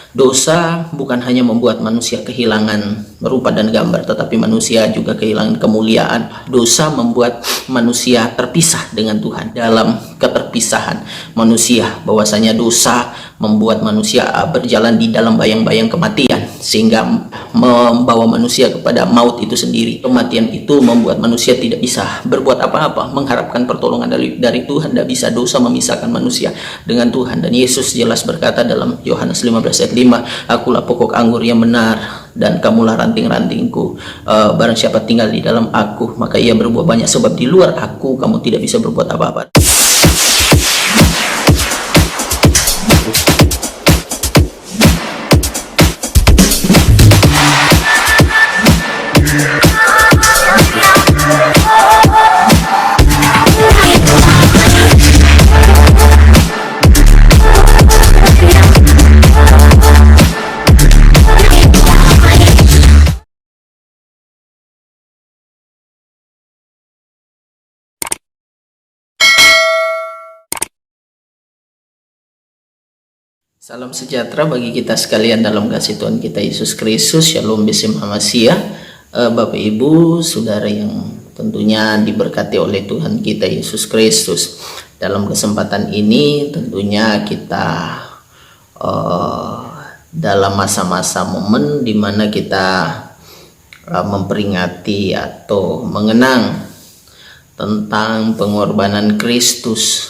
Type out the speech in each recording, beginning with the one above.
Dosa bukan hanya membuat manusia kehilangan rupa dan gambar, tetapi manusia juga kehilangan kemuliaan. Dosa membuat manusia terpisah dengan Tuhan. Dalam keterpisahan manusia, bahwasanya dosa membuat manusia berjalan di dalam bayang-bayang kematian, sehingga membawa manusia kepada maut itu sendiri. Kematian itu membuat manusia tidak bisa berbuat apa-apa, mengharapkan pertolongan dari Tuhan. Tidak bisa. Dosa memisahkan manusia dengan Tuhan. Dan Yesus jelas berkata dalam Yohanes 15 ayat 5, akulah pokok anggur yang benar dan kamulah ranting-rantingku. Barang siapa tinggal di dalam aku, maka ia berbuah banyak, sebab di luar aku kamu tidak bisa berbuat apa-apa. Salam sejahtera bagi kita sekalian dalam kasih Tuhan kita Yesus Kristus. Shalom Besim Hamasia. Bapak Ibu, saudara yang tentunya diberkati oleh Tuhan kita Yesus Kristus. Dalam kesempatan ini tentunya kita dalam masa-masa momen di mana kita memperingati atau mengenang tentang pengorbanan Kristus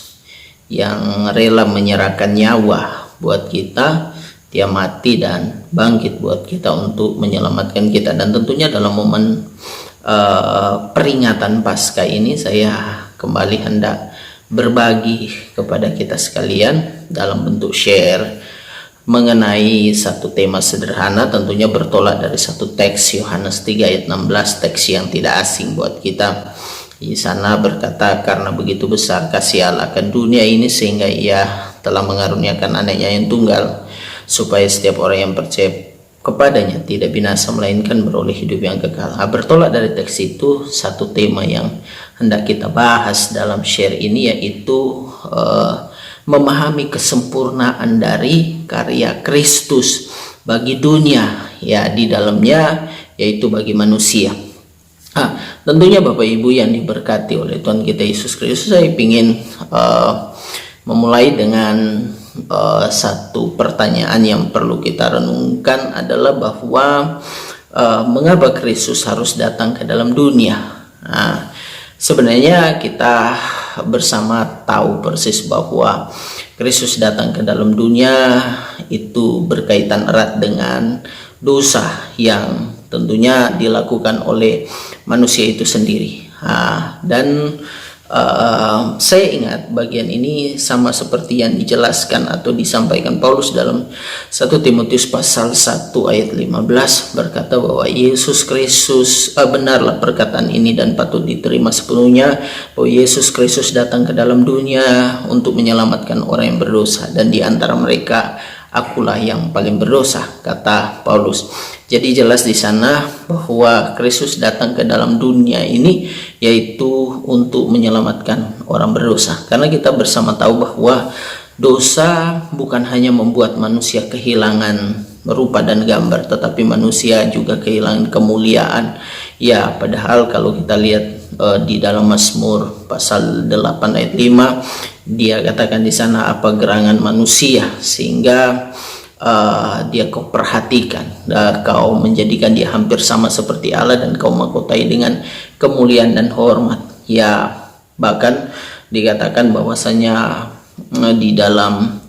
yang rela menyerahkan nyawa buat kita, dia mati dan bangkit buat kita untuk menyelamatkan kita. Dan tentunya dalam momen peringatan Paskah ini, saya kembali hendak berbagi kepada kita sekalian dalam bentuk share mengenai satu tema sederhana, tentunya bertolak dari satu teks Yohanes 3 ayat 16, teks yang tidak asing buat kita. Di sana berkata, karena begitu besar kasih Allah akan dunia ini sehingga ia telah mengaruniakan anaknya yang tunggal, supaya setiap orang yang percaya kepadanya tidak binasa melainkan beroleh hidup yang kekal. Bertolak dari teks itu, satu tema yang hendak kita bahas dalam share ini, yaitu memahami kesempurnaan dari karya Kristus bagi dunia, ya di dalamnya, yaitu bagi manusia. Tentunya Bapak Ibu yang diberkati oleh Tuhan kita Yesus Kristus, saya ingin memulai dengan satu pertanyaan yang perlu kita renungkan, adalah bahwa mengapa Kristus harus datang ke dalam dunia. Sebenarnya kita bersama tahu persis bahwa Kristus datang ke dalam dunia itu berkaitan erat dengan dosa yang tentunya dilakukan oleh manusia itu sendiri. Dan saya ingat bagian ini sama seperti yang dijelaskan atau disampaikan Paulus dalam 1 Timotius pasal 1 ayat 15, berkata bahwa Yesus Kristus, benarlah perkataan ini dan patut diterima sepenuhnya, bahwa Yesus Kristus datang ke dalam dunia untuk menyelamatkan orang yang berdosa, dan di antara mereka akulah yang paling berdosa, kata Paulus. Jadi jelas di sana bahwa Kristus datang ke dalam dunia ini yaitu untuk menyelamatkan orang berdosa. Karena kita bersama tahu bahwa dosa bukan hanya membuat manusia kehilangan rupa dan gambar, tetapi manusia juga kehilangan kemuliaan. Ya, padahal kalau kita lihat di dalam Mazmur pasal 8 ayat 5, dia katakan di sana, apa gerangan manusia sehingga dia kau perhatikan, kau menjadikan dia hampir sama seperti Allah, dan kau mahkotai dengan kemuliaan dan hormat. Ya, bahkan dikatakan bahwasanya di dalam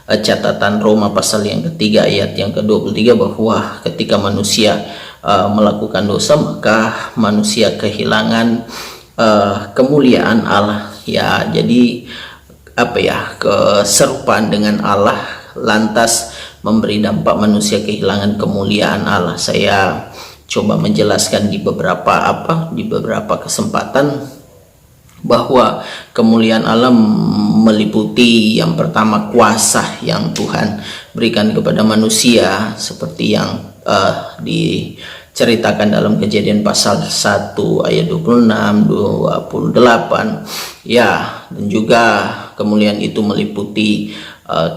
catatan Roma pasal yang ketiga ayat yang ke-23, bahwa ketika manusia melakukan dosa, maka manusia kehilangan kemuliaan Allah. Ya, jadi keserupaan dengan Allah lantas memberi dampak manusia kehilangan kemuliaan Allah. Saya coba menjelaskan di beberapa kesempatan bahwa kemuliaan Allah meliputi yang pertama kuasa yang Tuhan berikan kepada manusia, seperti yang diceritakan dalam Kejadian pasal 1 ayat 26, 28. Ya, dan juga kemuliaan itu meliputi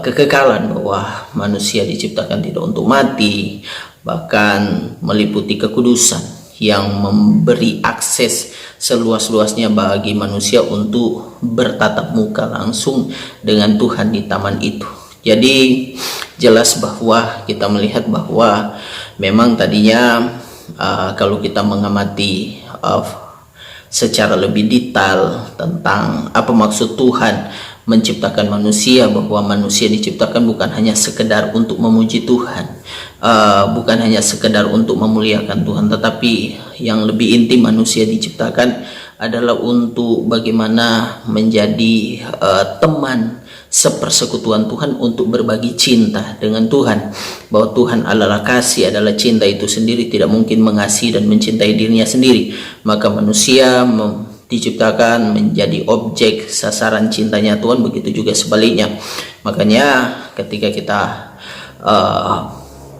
kekekalan, bahwa manusia diciptakan tidak untuk mati, bahkan meliputi kekudusan yang memberi akses seluas-luasnya bagi manusia untuk bertatap muka langsung dengan Tuhan di taman itu. Jadi jelas bahwa kita melihat bahwa memang tadinya kalau kita mengamati secara lebih detail tentang apa maksud Tuhan menciptakan manusia, bahwa manusia diciptakan bukan hanya sekedar untuk memuji Tuhan, bukan hanya sekedar untuk memuliakan Tuhan, tetapi yang lebih intim manusia diciptakan adalah untuk bagaimana menjadi teman sepersekutuan Tuhan, untuk berbagi cinta dengan Tuhan, bahwa Tuhan adalah kasih, adalah cinta itu sendiri, tidak mungkin mengasihi dan mencintai dirinya sendiri, maka manusia diciptakan menjadi objek sasaran cintanya Tuhan, begitu juga sebaliknya. Makanya ketika kita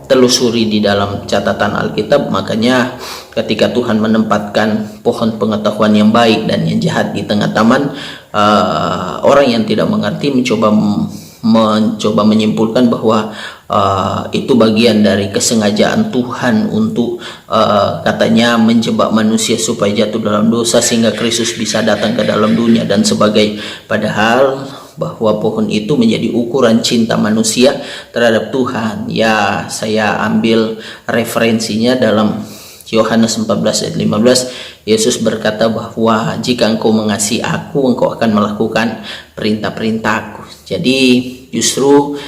telusuri di dalam catatan Alkitab, makanya ketika Tuhan menempatkan pohon pengetahuan yang baik dan yang jahat di tengah taman, orang yang tidak mengerti mencoba menyimpulkan bahwa itu bagian dari kesengajaan Tuhan untuk katanya menjebak manusia supaya jatuh dalam dosa sehingga Kristus bisa datang ke dalam dunia dan sebagai, padahal bahwa pohon itu menjadi ukuran cinta manusia terhadap Tuhan. Ya, saya ambil referensinya dalam Yohanes 14 ayat 15. Yesus berkata bahwa jika engkau mengasihi aku, engkau akan melakukan perintah-perintahku. Jadi justru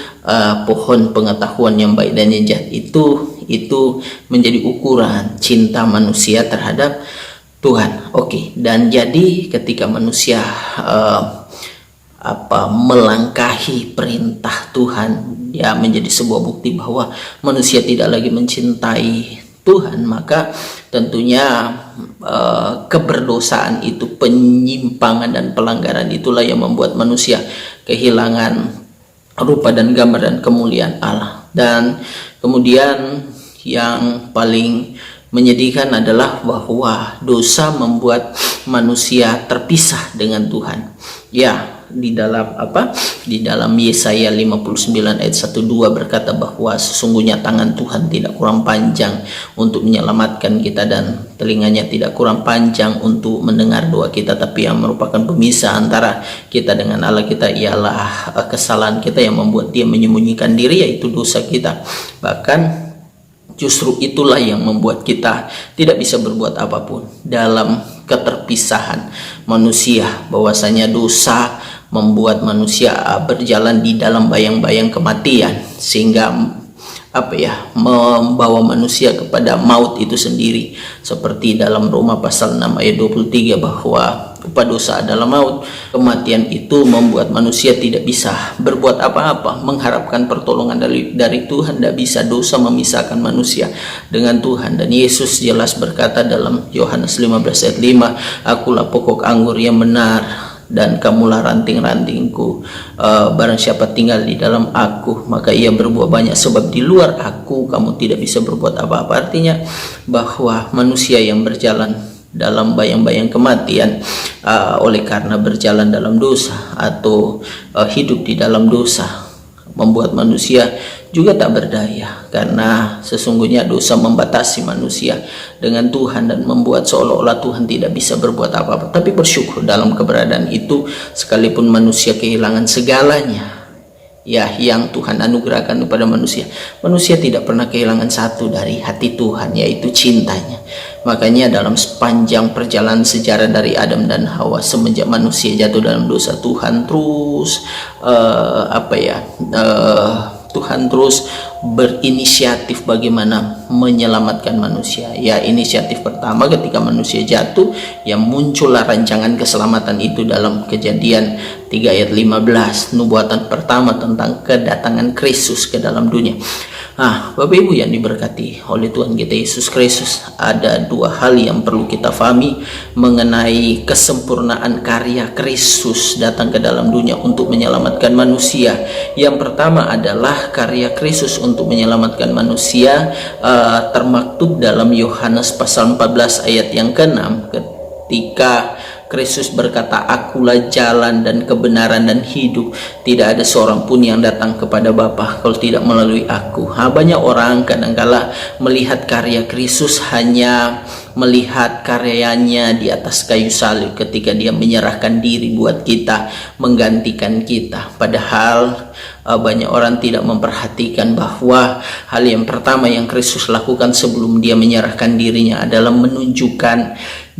pohon pengetahuan yang baik dan yang jahat itu menjadi ukuran cinta manusia terhadap Tuhan. Oke, dan jadi ketika manusia melangkahi perintah Tuhan, ya menjadi sebuah bukti bahwa manusia tidak lagi mencintai Tuhan, maka tentunya keberdosaan itu, penyimpangan dan pelanggaran itulah yang membuat manusia kehilangan rupa dan gambar dan kemuliaan Allah. Dan kemudian yang paling menyedihkan adalah bahwa dosa membuat manusia terpisah dengan Tuhan. Ya, di dalam Yesaya 59 ayat 1-2 berkata bahwa sesungguhnya tangan Tuhan tidak kurang panjang untuk menyelamatkan kita, dan telinganya tidak kurang panjang untuk mendengar doa kita, tapi yang merupakan pemisah antara kita dengan Allah kita ialah kesalahan kita yang membuat Dia menyembunyikan diri, yaitu dosa kita. Bahkan justru itulah yang membuat kita tidak bisa berbuat apapun dalam keterpisahan manusia, bahwasanya dosa membuat manusia berjalan di dalam bayang-bayang kematian, sehingga membawa manusia kepada maut itu sendiri, seperti dalam Roma pasal 6 ayat 23 bahwa upah dosa adalah maut. Kematian itu membuat manusia tidak bisa berbuat apa-apa, mengharapkan pertolongan dari Tuhan. Tidak bisa, dosa memisahkan manusia dengan Tuhan. Dan Yesus jelas berkata dalam Yohanes 15 ayat 5, akulah pokok anggur yang benar dan kamulah ranting-rantingku. Barang siapa tinggal di dalam aku, maka ia berbuah banyak, sebab di luar aku kamu tidak bisa berbuat apa-apa. Artinya bahwa manusia yang berjalan dalam bayang-bayang kematian oleh karena berjalan dalam dosa atau hidup di dalam dosa membuat manusia juga tak berdaya, karena sesungguhnya dosa membatasi manusia dengan Tuhan dan membuat seolah-olah Tuhan tidak bisa berbuat apa-apa. Tapi bersyukur dalam keberadaan itu, sekalipun manusia kehilangan segalanya ya yang Tuhan anugerahkan kepada manusia, manusia tidak pernah kehilangan satu dari hati Tuhan, yaitu cintanya. Makanya dalam sepanjang perjalanan sejarah dari Adam dan Hawa semenjak manusia jatuh dalam dosa, Tuhan terus Tuhan terus berinisiatif bagaimana menyelamatkan manusia. Ya, inisiatif pertama ketika manusia jatuh, yang muncullah rancangan keselamatan itu dalam Kejadian 3 ayat 15, nubuatan pertama tentang kedatangan Kristus ke dalam dunia. Bapak Ibu yang diberkati oleh Tuhan kita Yesus Kristus, ada dua hal yang perlu kita pahami mengenai kesempurnaan karya Kristus datang ke dalam dunia untuk menyelamatkan manusia. Yang pertama adalah karya Kristus untuk menyelamatkan manusia termaktub dalam Yohanes pasal 14 ayat yang ke-6, ketika Kristus berkata, "Akulah jalan dan kebenaran dan hidup. Tidak ada seorang pun yang datang kepada Bapa kalau tidak melalui aku." Banyak orang kadangkala melihat karya Kristus hanya melihat karyanya di atas kayu salib ketika dia menyerahkan diri buat kita, menggantikan kita. Padahal banyak orang tidak memperhatikan bahwa hal yang pertama yang Kristus lakukan sebelum dia menyerahkan dirinya adalah menunjukkan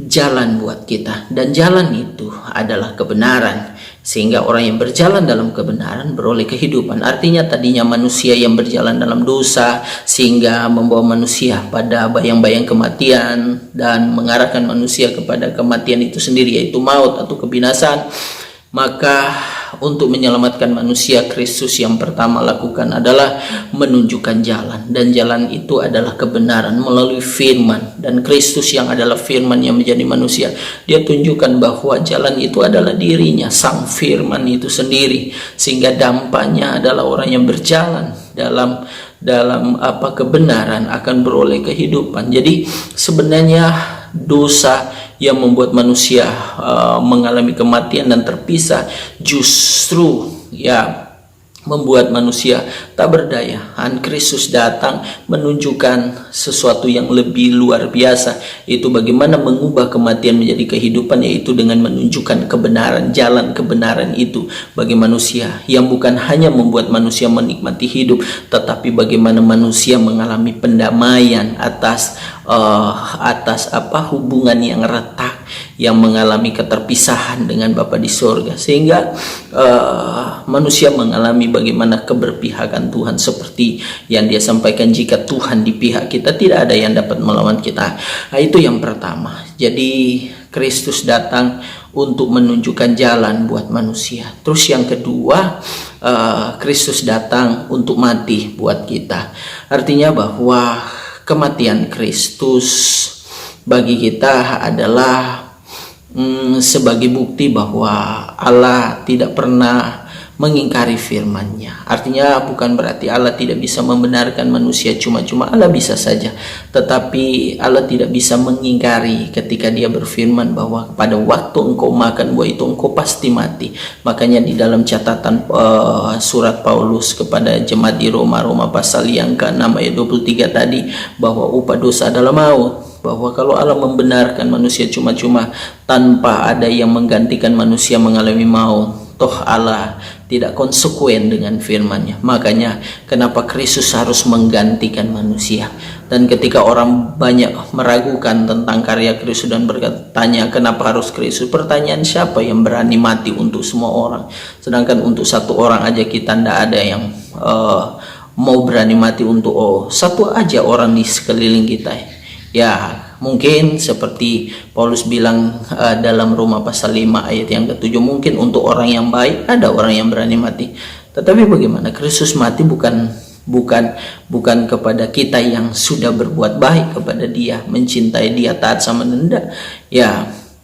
jalan buat kita, dan jalan itu adalah kebenaran, sehingga orang yang berjalan dalam kebenaran beroleh kehidupan. Artinya tadinya manusia yang berjalan dalam dosa sehingga membawa manusia pada bayang-bayang kematian dan mengarahkan manusia kepada kematian itu sendiri, yaitu maut atau kebinasaan. Maka untuk menyelamatkan manusia, Kristus yang pertama lakukan adalah menunjukkan jalan, dan jalan itu adalah kebenaran melalui firman. Dan Kristus yang adalah firman yang menjadi manusia, dia tunjukkan bahwa jalan itu adalah dirinya, sang firman itu sendiri, sehingga dampaknya adalah orang yang berjalan dalam kebenaran akan beroleh kehidupan. Jadi sebenarnya dosa yang membuat manusia mengalami kematian dan terpisah justru membuat manusia tak berdaya. Kristus datang menunjukkan sesuatu yang lebih luar biasa, yaitu bagaimana mengubah kematian menjadi kehidupan, yaitu dengan menunjukkan kebenaran, jalan kebenaran itu bagi manusia, yang bukan hanya membuat manusia menikmati hidup, tetapi bagaimana manusia mengalami pendamaian atas hubungan yang retak, yang mengalami keterpisahan dengan Bapa di sorga, sehingga manusia mengalami bagaimana keberpihakan Tuhan, seperti yang dia sampaikan, jika Tuhan di pihak kita, tidak ada yang dapat melawan kita. Itu yang pertama. Jadi Kristus datang untuk menunjukkan jalan buat manusia. Terus yang kedua, Kristus datang untuk mati buat kita. Artinya bahwa kematian Kristus bagi kita adalah sebagai bukti bahwa Allah tidak pernah mengingkari firman-Nya. Artinya bukan berarti Allah tidak bisa membenarkan manusia cuma-cuma, Allah bisa saja, tetapi Allah tidak bisa mengingkari ketika Dia berfirman bahwa pada waktu engkau makan buah itu engkau pasti mati. Makanya di dalam catatan surat Paulus kepada jemaat di Roma pasal yang ke-6 ayat 23 tadi, bahwa upah dosa adalah maut. Bahwa kalau Allah membenarkan manusia cuma-cuma tanpa ada yang menggantikan manusia mengalami maut, toh Allah tidak konsekuen dengan firman-Nya. Makanya kenapa Kristus harus menggantikan manusia. Dan ketika orang banyak meragukan tentang karya Kristus dan bertanya kenapa harus Kristus, pertanyaan siapa yang berani mati untuk semua orang, sedangkan untuk satu orang aja kita tidak ada yang mau berani mati untuk satu aja orang di sekeliling kita. Ya, mungkin seperti Paulus bilang dalam Roma pasal 5 ayat yang ke-7, mungkin untuk orang yang baik ada orang yang berani mati. Tetapi bagaimana Kristus mati bukan kepada kita yang sudah berbuat baik kepada Dia, mencintai Dia, taat sama Dia. Ya,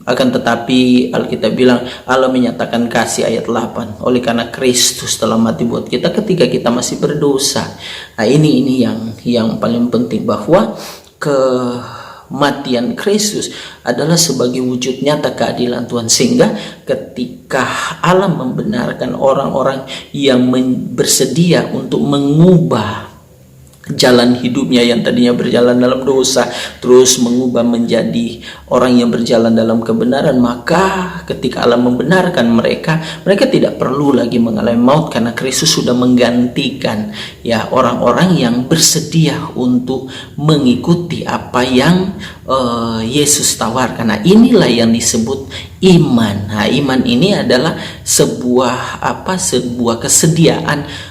akan tetapi Alkitab bilang Allah menyatakan kasih, ayat 8, oleh karena Kristus telah mati buat kita ketika kita masih berdosa. Nah, ini yang paling penting, bahwa kematian Kristus adalah sebagai wujud nyata keadilan Tuhan, sehingga ketika Allah membenarkan orang-orang yang bersedia untuk mengubah jalan hidupnya yang tadinya berjalan dalam dosa, terus mengubah menjadi orang yang berjalan dalam kebenaran, maka ketika Allah membenarkan mereka tidak perlu lagi mengalami maut, karena Kristus sudah menggantikan orang-orang yang bersedia untuk mengikuti apa yang Yesus tawarkan. Nah, inilah yang disebut iman. Nah, iman ini adalah sebuah kesediaan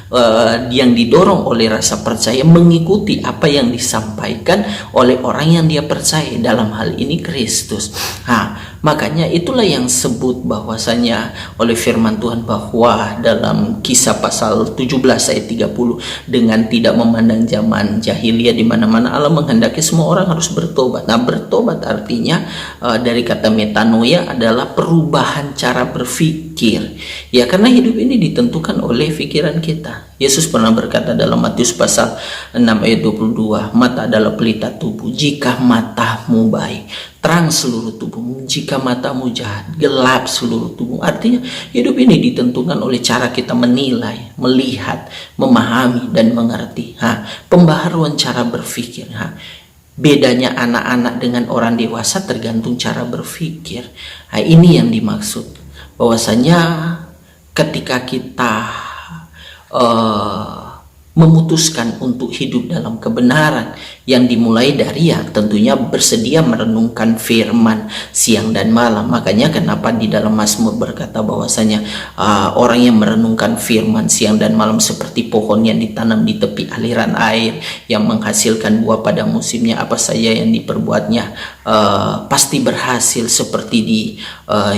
yang didorong oleh rasa percaya mengikuti apa yang disampaikan oleh orang yang dia percaya, dalam hal ini Kristus. Nah, makanya itulah yang sebut bahwasanya oleh firman Tuhan bahwa dalam Kisah pasal 17 ayat 30, dengan tidak memandang zaman jahiliyah di mana-mana Allah menghendaki semua orang harus bertobat. Nah, bertobat artinya dari kata metanoia adalah perubahan cara berpikir. Ya, karena hidup ini ditentukan oleh pikiran kita. Yesus pernah berkata dalam Matius pasal 6 ayat 22, mata adalah pelita tubuh. Jika matamu baik, terang seluruh tubuhmu. Jika matamu jahat, gelap seluruh tubuh. Artinya hidup ini ditentukan oleh cara kita menilai, melihat, memahami, dan mengerti. Pembaharuan cara berpikir. Bedanya anak-anak dengan orang dewasa tergantung cara berpikir. Ini yang dimaksud. Bahwasanya ketika kita memutuskan untuk hidup dalam kebenaran yang dimulai dari tentunya bersedia merenungkan firman siang dan malam. Makanya kenapa di dalam Mazmur berkata bahwasanya orang yang merenungkan firman siang dan malam seperti pohon yang ditanam di tepi aliran air yang menghasilkan buah pada musimnya, apa saja yang diperbuatnya pasti berhasil, seperti di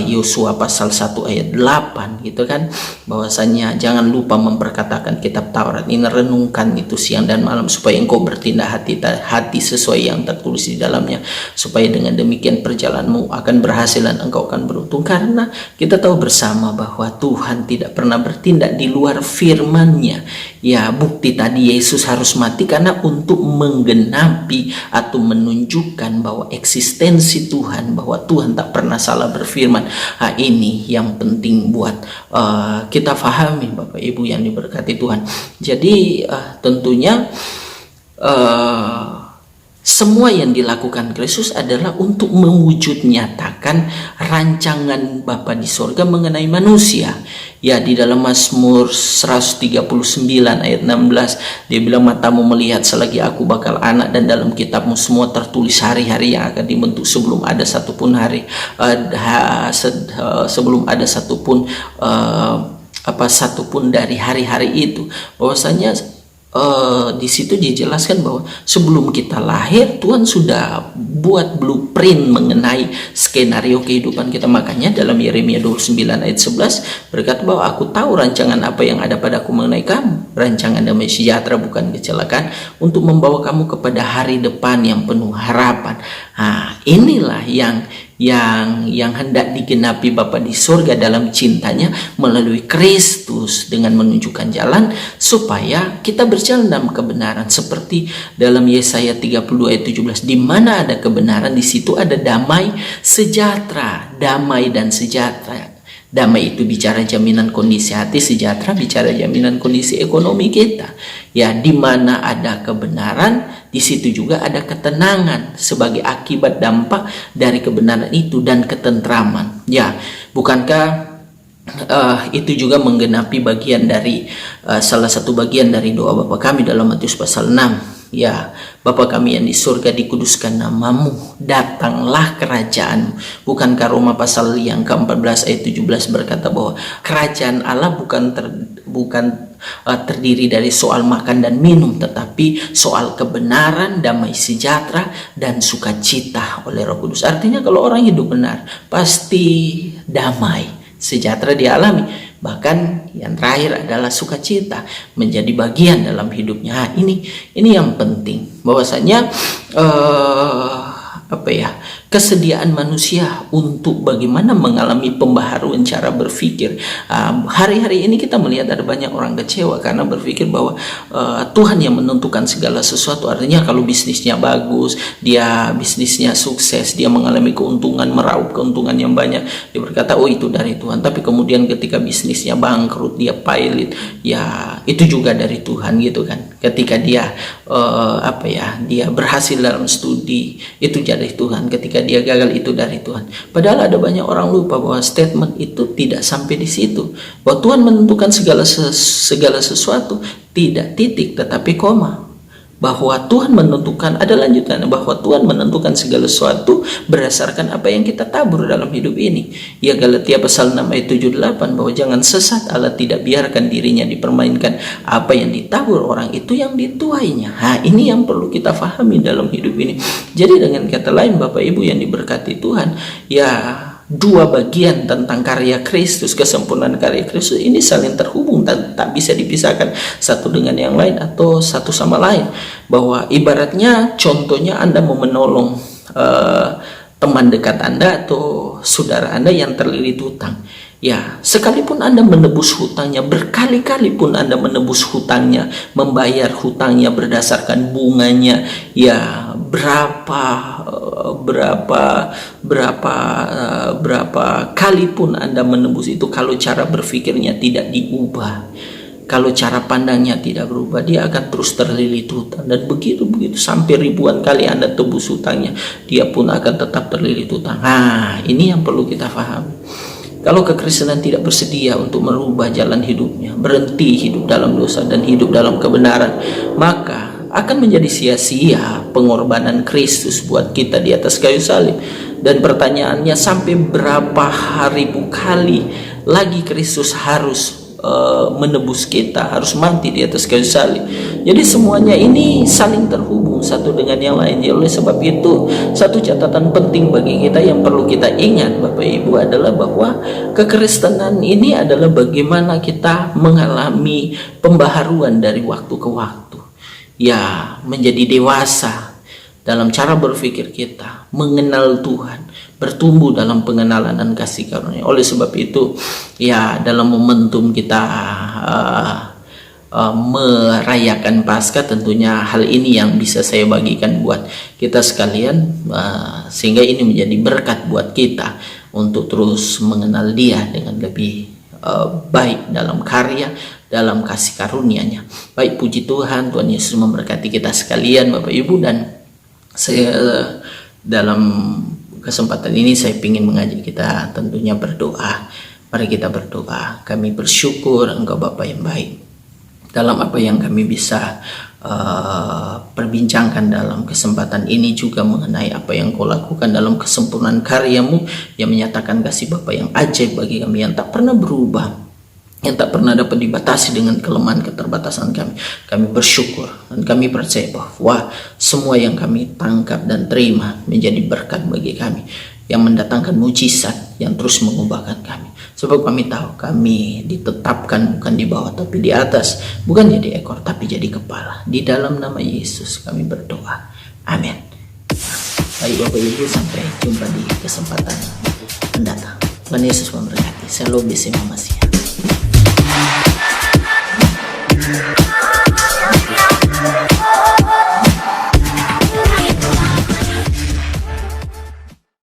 Yosua pasal 1 ayat 8 gitu kan, bahwasanya jangan lupa memperkatakan kitab Taurat ini, renungkan itu siang dan malam supaya engkau bertindak hati sesuai yang tertulis di dalamnya, supaya dengan demikian perjalananmu akan berhasil dan engkau akan beruntung. Karena kita tahu bersama bahwa Tuhan tidak pernah bertindak di luar firman-Nya. Ya, bukti tadi Yesus harus mati karena untuk menggenapi atau menunjukkan bahwa eksistensi Tuhan, bahwa Tuhan tak pernah salah berfirman. Ini yang penting buat kita fahami Bapak Ibu yang diberkati Tuhan. Jadi tentunya semua yang dilakukan Kristus adalah untuk mewujud nyatakan rancangan Bapa di sorga mengenai manusia. Ya, di dalam Mazmur 139 ayat 16 dia bilang, matamu melihat selagi aku bakal anak, dan dalam kitabmu semua tertulis hari-hari yang akan dibentuk sebelum ada satupun hari sebelum ada satupun satupun dari hari-hari itu. Bahwasanya di situ dijelaskan bahwa sebelum kita lahir Tuhan sudah buat blueprint mengenai skenario kehidupan kita. Makanya dalam Yeremia 29 ayat 11 berkata bahwa aku tahu rancangan apa yang ada padaku mengenai kamu, rancangan damai sejahtera bukan kecelakaan, untuk membawa kamu kepada hari depan yang penuh harapan. Inilah yang hendak digenapi Bapa di surga dalam cintanya melalui Kristus dengan menunjukkan jalan supaya kita berjalan dalam kebenaran, seperti dalam Yesaya 32 ayat 17, di mana ada kebenaran di situ ada damai sejahtera. Damai dan sejahtera. Damai itu bicara jaminan kondisi hati, sejahtera bicara jaminan kondisi ekonomi kita. Ya, di mana ada kebenaran, di situ juga ada ketenangan sebagai akibat dampak dari kebenaran itu, dan ketentraman. Ya, bukankah itu juga menggenapi bagian dari salah satu bagian dari doa Bapa kami dalam Matius pasal 6. Ya, Bapa kami yang di surga, dikuduskan namamu, datanglah kerajaan. Bukankah Roma pasal yang ke-14 ayat 17 berkata bahwa kerajaan Allah bukan terdiri dari soal makan dan minum, tetapi soal kebenaran, damai sejahtera, dan sukacita oleh Roh Kudus. Artinya kalau orang hidup benar pasti damai sejahtera dialami. Bahkan yang terakhir adalah sukacita menjadi bagian dalam hidupnya. Ini yang penting, bahwasanya kesediaan manusia untuk bagaimana mengalami pembaharuan cara berpikir. Hari-hari ini kita melihat ada banyak orang kecewa karena berpikir bahwa Tuhan yang menentukan segala sesuatu. Artinya kalau bisnisnya bagus, dia bisnisnya sukses, dia mengalami keuntungan, meraup keuntungan yang banyak, dia berkata oh itu dari Tuhan. Tapi kemudian ketika bisnisnya bangkrut, dia pailit, ya itu juga dari Tuhan gitu kan. Ketika dia dia berhasil dalam studi, itu dari Tuhan. Ketika dia gagal, itu dari Tuhan. Padahal ada banyak orang lupa bahwa statement itu tidak sampai di situ, bahwa Tuhan menentukan segala sesuatu, tidak titik tetapi koma. Bahwa Tuhan menentukan, ada lanjutan, bahwa Tuhan menentukan segala sesuatu berdasarkan apa yang kita tabur dalam hidup ini. Ya, Galatia pasal 6 ayat 78, bahwa jangan sesat, Allah tidak biarkan dirinya dipermainkan, apa yang ditabur orang itu yang dituainya. Ini yang perlu kita fahami dalam hidup ini. Jadi dengan kata lain Bapak Ibu yang diberkati Tuhan, ya, dua bagian tentang karya Kristus, kesempurnaan karya Kristus ini saling terhubung dan tak bisa dipisahkan satu dengan yang lain atau satu sama lain. Bahwa ibaratnya contohnya Anda mau menolong teman dekat Anda atau saudara Anda yang terlilit hutang. Ya, sekalipun Anda menebus hutangnya, berkali-kali pun Anda menebus hutangnya, membayar hutangnya berdasarkan bunganya, ya berapa kali pun Anda menebus itu, kalau cara berpikirnya tidak diubah, kalau cara pandangnya tidak berubah, dia akan terus terlilit hutang. Dan begitu sampai ribuan kali Anda tebus hutangnya, dia pun akan tetap terlilit hutang. Nah, ini yang perlu kita pahami. Kalau kekristenan tidak bersedia untuk merubah jalan hidupnya, berhenti hidup dalam dosa dan hidup dalam kebenaran, maka akan menjadi sia-sia pengorbanan Kristus buat kita di atas kayu salib. Dan pertanyaannya, sampai berapa ribu kali lagi Kristus harus menebus kita, harus mati di atas kayu salib? Jadi semuanya ini saling terhubung satu dengan yang lain. Oleh sebab itu, satu catatan penting bagi kita yang perlu kita ingat Bapak Ibu adalah bahwa kekristenan ini adalah bagaimana kita mengalami pembaharuan dari waktu ke waktu, ya, menjadi dewasa dalam cara berpikir kita, mengenal Tuhan, bertumbuh dalam pengenalan dan kasih karunia. Oleh sebab itu, ya, dalam momentum kita merayakan Paskah, tentunya hal ini yang bisa saya bagikan buat kita sekalian, sehingga ini menjadi berkat buat kita untuk terus mengenal Dia dengan lebih baik dalam karya, dalam kasih karunia-Nya. Baik, puji Tuhan, Tuhan Yesus memberkati kita sekalian Bapak Ibu. Dan saya dalam kesempatan ini saya ingin mengajak kita tentunya berdoa. Mari kita berdoa. Kami bersyukur Engkau Bapa yang baik, dalam apa yang kami bisa perbincangkan dalam kesempatan ini juga mengenai apa yang Kau lakukan dalam kesempurnaan karya-Mu yang menyatakan kasih Bapa yang ajaib bagi kami, yang tak pernah berubah, yang tak pernah dapat dibatasi dengan kelemahan keterbatasan kami. Kami bersyukur dan kami percaya bahwa semua yang kami tangkap dan terima menjadi berkat bagi kami, yang mendatangkan mujizat yang terus mengubahkan kami. Sebab kami tahu kami ditetapkan bukan di bawah tapi di atas, bukan jadi ekor tapi jadi kepala. Di dalam nama Yesus kami berdoa. Amin. Baik Bapak Ibu, sampai jumpa di kesempatan mendatang. Tuhan Yesus memberkati. Shalom, Mama Sia.